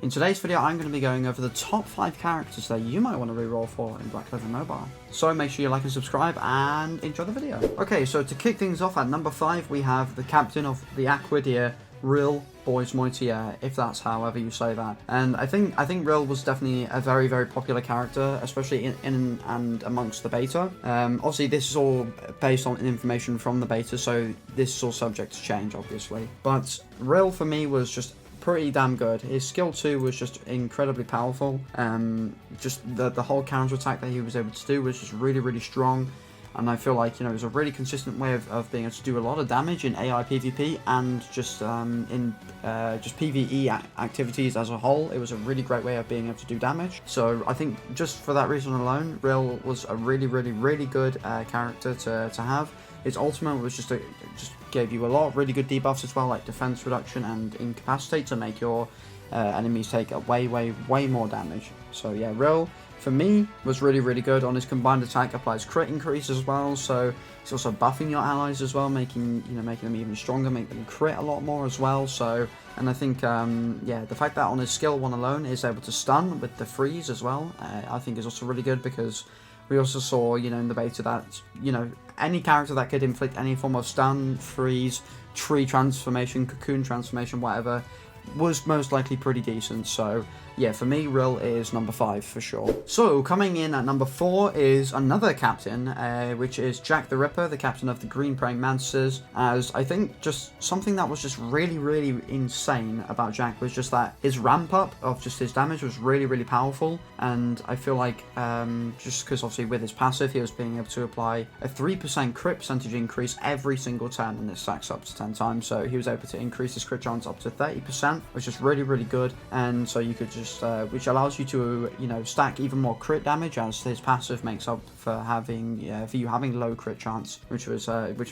In today's video, I'm going to be going over the top 5 characters that you might want to reroll for in Black Clover Mobile. So make sure you like and subscribe and enjoy the video. Okay, so to kick things off at number 5, we have the captain of the Aquadeer, Rill, Boys Moitier, if that's however you say that. And I think Rill was definitely a very, very popular character, especially in and amongst the beta. Obviously, this is all based on information from the beta, so this is all subject to change, obviously. But Rill, for me, was just pretty damn good. His skill 2 was just incredibly powerful. Just the whole counter attack that he was able to do was just really, really strong. And I feel like, it was a really consistent way of being able to do a lot of damage in AI PvP and just in PvE activities as a whole. It was a really great way of being able to do damage. So I think just for that reason alone, Rill was a really, really, really good character to have. His ultimate was just gave you a lot of really good debuffs as well, like defense reduction and incapacitate to make your enemies take a way more damage. So yeah, Rill for me was really, really good. On his combined attack applies crit increase as well, so it's also buffing your allies as well, making them even stronger, make them crit a lot more as well. So, and I think yeah, the fact that on his skill 1 alone is able to stun with the freeze as well, I think is also really good, because we also saw, in the beta that, any character that could inflict any form of stun, freeze, tree transformation, cocoon transformation, whatever, was most likely pretty decent. So yeah, for me, Rill is number 5 for sure. So coming in at number 4 is another captain, which is Jack the Ripper, the captain of the Green Praying Mantises. As I think just something that was just really, really insane about Jack was just that his ramp up of just his damage was really, really powerful. And I feel like just because obviously with his passive, he was being able to apply a 3% crit percentage increase every single turn, and this stacks up to 10 times. So he was able to increase his crit chance up to 30%, which is really, really good. And so you could just which allows you to stack even more crit damage, as his passive makes up for you having low crit chance, which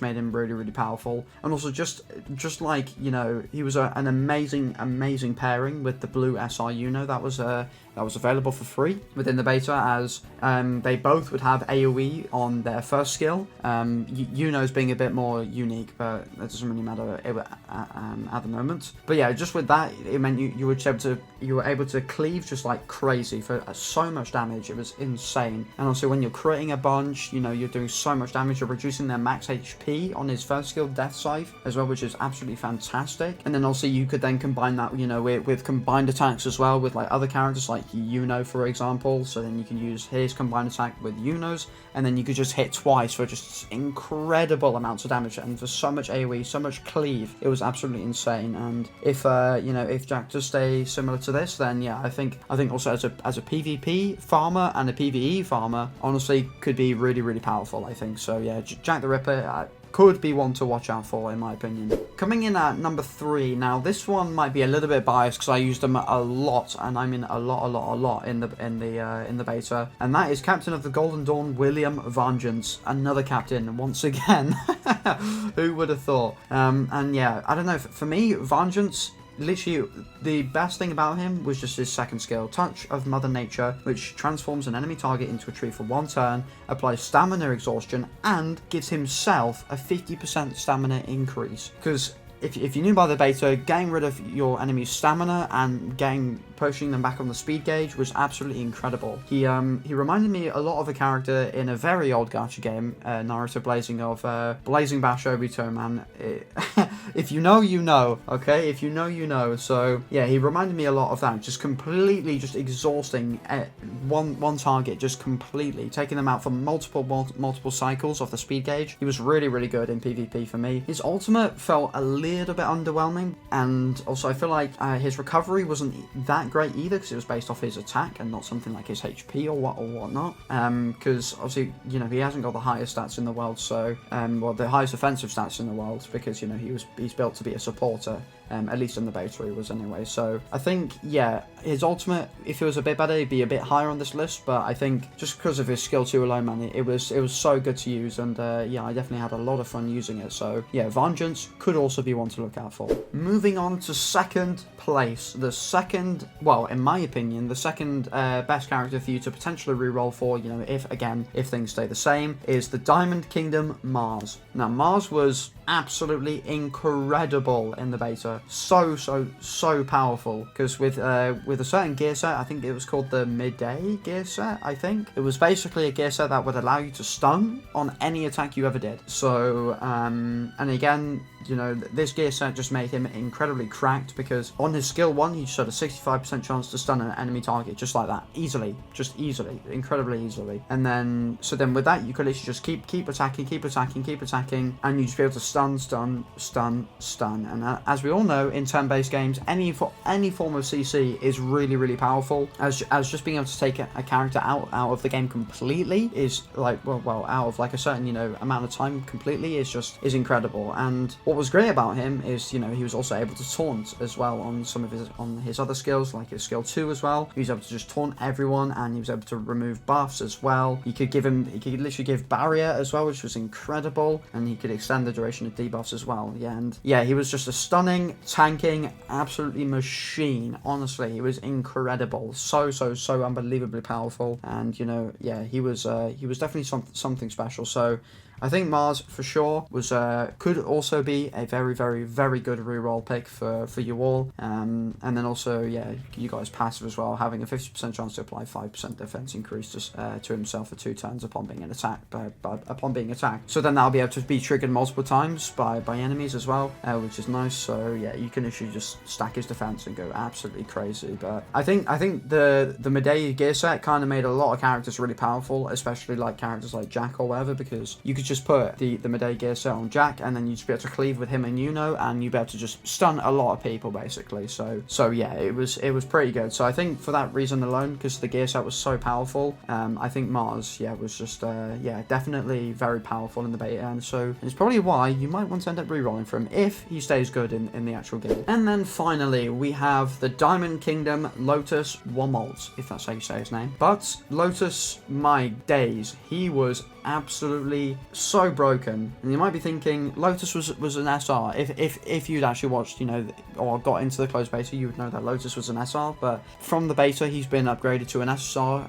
made him really, really powerful. And also just like he was an amazing pairing with the blue SR that was available for free within the beta, as they both would have AoE on their first skill. Yuno's being a bit more unique, but that doesn't really matter at the moment. But yeah, just with that, it meant you were able to cleave just like crazy for so much damage. It was insane. And also when you're critting a bunch, you're doing so much damage. You're reducing their max HP on his first skill, Death Scythe, as well, which is absolutely fantastic. And then also you could then combine that, with combined attacks as well with like other characters like for example. So then you can use his combined attack with Yuno's, and then you could just hit twice for just incredible amounts of damage and for so much AoE, so much cleave. It was absolutely insane. And if if Jack does stay similar to this, then yeah, I think also as a PvP farmer and a PvE farmer, honestly, could be really, really powerful, I think. So yeah, Jack the Ripper could be one to watch out for, in my opinion. Coming in at number 3, now this one might be a little bit biased because I used them a lot, and I mean a lot in the beta, and that is Captain of the Golden Dawn, William Vengeance, another captain once again. Who would have thought? And yeah, I don't know. For me, Vengeance, literally, the best thing about him was just his second skill, Touch of Mother Nature, which transforms an enemy target into a tree for 1 turn, applies stamina exhaustion, and gives himself a 50% stamina increase. Because if you're new by the beta, getting rid of your enemy's stamina and pushing them back on the speed gauge was absolutely incredible. He reminded me a lot of a character in a very old gacha game, Naruto Blazing, of Blazing Bash Obito, man. If you know, you know, okay? If you know, you know. So yeah, he reminded me a lot of that, just completely exhausting one target, just completely taking them out for multiple cycles of the speed gauge. He was really, really good in PvP for me. His ultimate felt a little bit underwhelming, and also I feel like his recovery wasn't that great either, because it was based off his attack and not something like his HP or whatnot. Because obviously he hasn't got the highest stats in the world, so well, the highest offensive stats in the world, because he's built to be a supporter. At least in the beta he was anyway. So I think, yeah, his ultimate, if it was a bit better, it'd be a bit higher on this list, but I think just because of his skill 2 alone, man, it was so good to use, and yeah, I definitely had a lot of fun using it. So yeah, Vengeance could also be one to look out for. Moving on to second place, the second, well, in my opinion, the second best character for you to potentially reroll for, if things stay the same, is the Diamond Kingdom Mars. Now, Mars was absolutely incredible in the beta. so powerful, because with a certain gear set, I think it was called the midday gear set, I think. It was basically a gear set that would allow you to stun on any attack you ever did. So, and again, you know, this gear set just made him incredibly cracked, because on his skill 1, he just had a 65% chance to stun an enemy target, just like that. Easily. Just easily. Incredibly easily. And then, so then with that, you could literally just keep attacking, and you just be able to stun. And as we all know, in turn-based games, any form of CC is really powerful, as just being able to take a character out of the game completely is like, well, out of like a certain, you know, amount of time completely is incredible. And what was great about him is, you know, he was also able to taunt as well on some of his other skills, like his skill 2 as well. He was able to just taunt everyone, and he was able to remove buffs as well. He could literally give barrier as well, which was incredible, and he could extend the duration of debuffs as well. Yeah, and yeah, he was just a stunning, tanking, absolutely machine. Honestly, he was incredible, so unbelievably powerful, and you know, yeah, he was definitely something special. So I think Mars for sure could also be a very good reroll pick for you all. And then also, yeah, you guys passive as well, having a 50% chance to apply 5% defense increase to himself for 2 turns upon being attacked. So then that'll be able to be triggered multiple times by enemies as well, which is nice. So yeah, you can actually just stack his defense and go absolutely crazy. But I think the Medea gear set kind of made a lot of characters really powerful, especially like characters like Jack or whatever, because you could just put the Medea gear set on Jack, and then you'd just be able to cleave with him and and you'd be able to just stun a lot of people basically. So yeah, it was pretty good. So I think for that reason alone, because the gear set was so powerful, I think Mars, yeah, was just definitely very powerful in the beta, and so it's probably why you might want to end up rerolling for him if he stays good in the actual game. And then finally we have the Diamond Kingdom Lotus Womolt, if that's how you say his name. But Lotus, my days, he was absolutely so broken. And you might be thinking Lotus was an SR. If you'd actually watched, you know, or got into the closed beta, you would know that Lotus was an SR, but from the beta he's been upgraded to an SR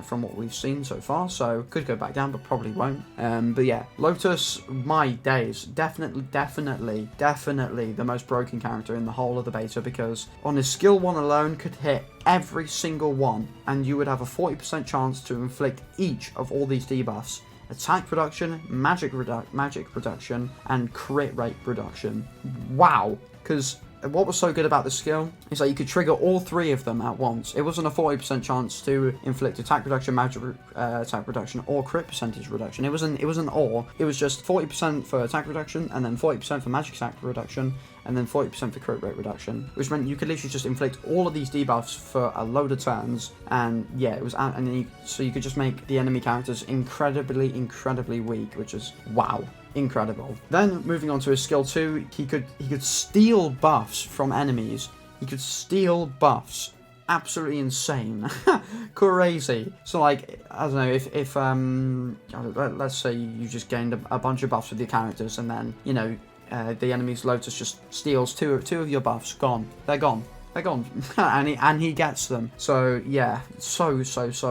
from what we've seen so far, so could go back down but probably won't. But yeah, Lotus, my days, definitely the most broken character in the whole of the beta, because on his skill 1 alone could hit every single one, and you would have a 40% chance to inflict each of all these debuffs: attack reduction, magic reduction, and crit rate reduction. Wow. Because what was so good about the skill is that you could trigger all 3 of them at once. It wasn't a 40% chance to inflict attack reduction, magic attack reduction, or crit percentage reduction. It wasn't or. It was just 40% for attack reduction, and then 40% for magic attack reduction, and then 40% for crit rate reduction, which meant you could literally just inflict all of these debuffs for a load of turns. And yeah, it was, and then so you could just make the enemy characters incredibly weak, which is wow. Incredible. Then moving on to his skill 2, he could steal buffs from enemies. He could steal buffs. Absolutely insane. Crazy. So like, I don't know, if let's say you just gained a bunch of buffs with your characters, and then, you know, the enemy's Lotus just steals two of your buffs. Gone. They're gone. and he gets them. So yeah, so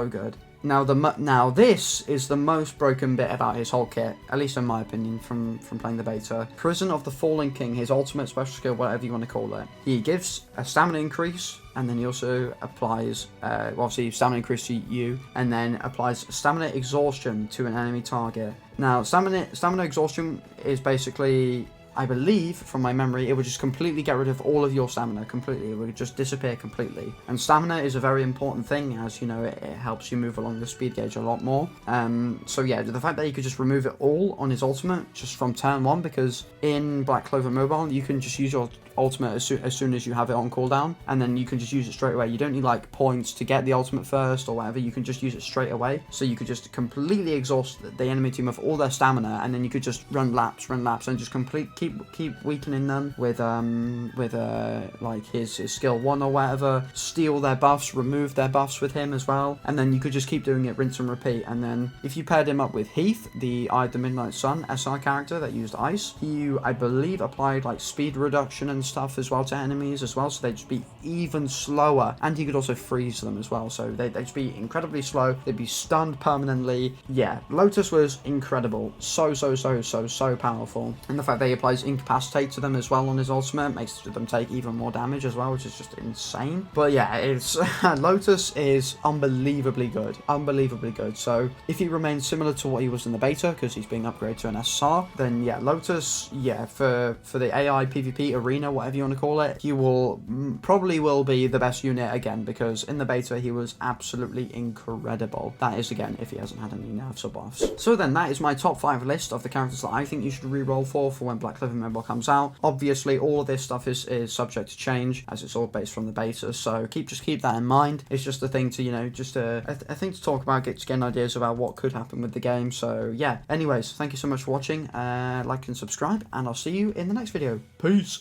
good. Now this is the most broken bit about his whole kit, at least in my opinion, from playing the beta. Prison of the Fallen King, his ultimate special skill, whatever you want to call it. He gives a stamina increase, and then he also applies, obviously, stamina increase to you, and then applies stamina exhaustion to an enemy target. Now, stamina exhaustion is basically, I believe, from my memory, it would just completely get rid of all of your stamina completely. It would just disappear completely. And stamina is a very important thing, as you know, it helps you move along the speed gauge a lot more. So yeah, the fact that you could just remove it all on his ultimate just from turn 1, because in Black Clover Mobile, you can just use your ultimate as soon as you have it on cooldown, and then you can just use it straight away. You don't need like points to get the ultimate first or whatever. You can just use it straight away. So you could just completely exhaust the enemy team of all their stamina, and then you could just run laps and just keep weakening them with like his skill 1 or whatever, steal their buffs, remove their buffs with him as well, and then you could just keep doing it, rinse and repeat. And then if you paired him up with Heath, the Eye of the Midnight Sun SR character that used ice, he, I believe, applied like speed reduction and stuff as well to enemies as well, so they'd just be even slower, and he could also freeze them as well, so they'd just be incredibly slow, they'd be stunned permanently. Yeah, Lotus was incredible, so powerful, and the fact that he applies Incapacitate to them as well on his ultimate makes them take even more damage as well, which is just insane. But yeah, it's Lotus is unbelievably good, so if he remains similar to what he was in the beta, because he's being upgraded to an SR, then yeah, Lotus, yeah, for the AI PvP arena, whatever you want to call it, he will probably will be the best unit again, because in the beta he was absolutely incredible. That is, again, if he hasn't had any nerfs or buffs. So then that is my top 5 list of the characters that I think you should reroll for when Black Clover Mobile comes out. Obviously all of this stuff is subject to change, as it's all based from the beta, so just keep that in mind. It's just a thing to, you know, just a thing to talk about, getting ideas about what could happen with the game. So yeah, anyways, thank you so much for watching, like and subscribe, and I'll see you in the next video. Peace.